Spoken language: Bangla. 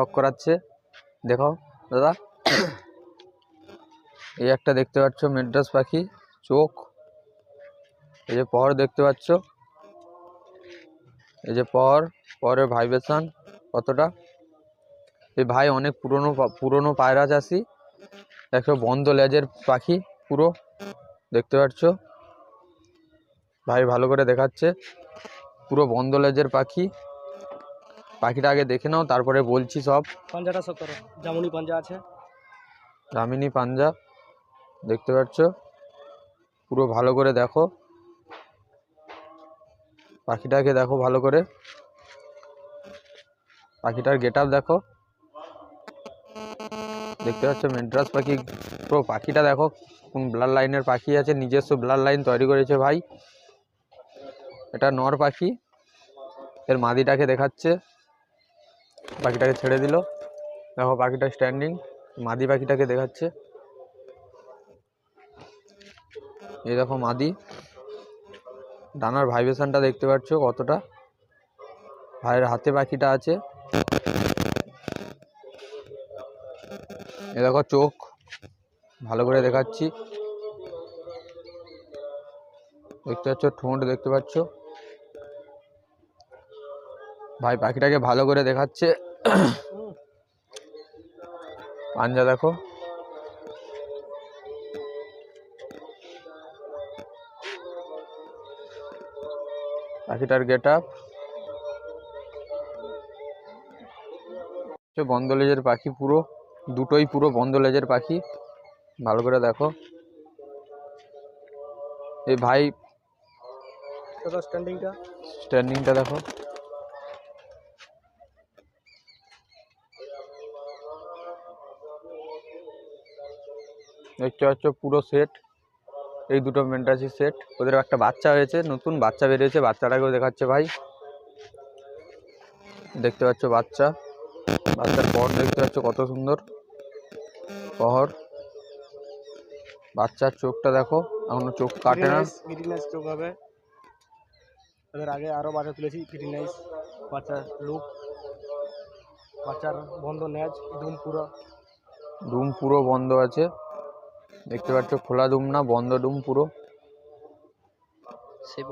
শখ করাচ্ছে। দেখো দাদা, এই একটা দেখতে পাচ্ছ মেড্রাস পাখি, চোখ, এই যে পর দেখতে পাচ্ছ, এই যে পরের ভাইব্রেশন কতটা। এই ভাই অনেক পুরনো পায়রা চাষি। দেখো বন্ধ লেজের পাখি পুরো, দেখতে পাচ্ছ ভাই ভালো করে দেখাচ্ছে, পুরো বন্ধ লেজের পাখি। পাখিটা আগে দেখে নাও, তারপরে বলছি সব। পাঞ্জাটা সব করো, জামুনি পাঞ্জা আছে, দামিনী পাঞ্জা, দেখতে পাচ্ছ, পুরো ভালো করে দেখো পাখিটাকে, দেখো ভালো করে পাখিটার গেট আপ দেখো, দেখতে পাচ্ছ মেড্রাস পাখি। পুরো পাখিটা দেখো কোন ব্লাড লাইনের পাখি আছে, নিজস্ব ব্লাড লাইন তৈরি করেছে ভাই। এটা নর পাখি, এর মাদিটাকে দেখাচ্ছে, পাখিটাকে ছেড়ে দিল, দেখো পাখিটা স্ট্যান্ডিং, মাদি পাখিটাকে দেখাচ্ছে। এই দেখো মাদি, ডানার ভাইব্রেশনটা দেখতে পাচ্ছ কতটা। ভাইয়ের হাতে পাখিটা আছে, এ দেখো চোখ, ভালো করে দেখাচ্ছি, দেখতে পাচ্ছ ঠোঁট, দেখতে পাচ্ছ ভাই পাখিটাকে ভালো করে দেখাচ্ছে। পাঞ্জা দেখো, পাখিটার গেট আপ, বন্ধ লেজের পাখি, পুরো দুটোই পুরো বন্ধ লেজের পাখি, ভালো করে দেখো। এই ভাই স্ট্যান্ডিংটা দেখো, দেখতে পাচ্ছ পুরো সেট। এই দুটো মেন্টাসি সেট, ওদের একটা বাচ্চা হয়েছে, নতুন বাচ্চা বেরিয়েছে, বাচ্চাটাকেও দেখাচ্ছে ভাই, দেখতে পাচ্ছ বাচ্চার পর দেখতে পাচ্ছ কত সুন্দর পহর। বাচ্চার চোখটা দেখো, এখনো চোখ কাটে না, চোখ হবে। এদের আগে আরো বাচ্চা তুলেছি, ফিটি নাইস বাচ্চার লুক, বাচ্চার বন্ধ ন্যাজ, ডুম পুরো বন্ধ আছে, দেখতে পাচ্ছ খোলা ডুম না, বন্ধ ডুম পুরো। সেই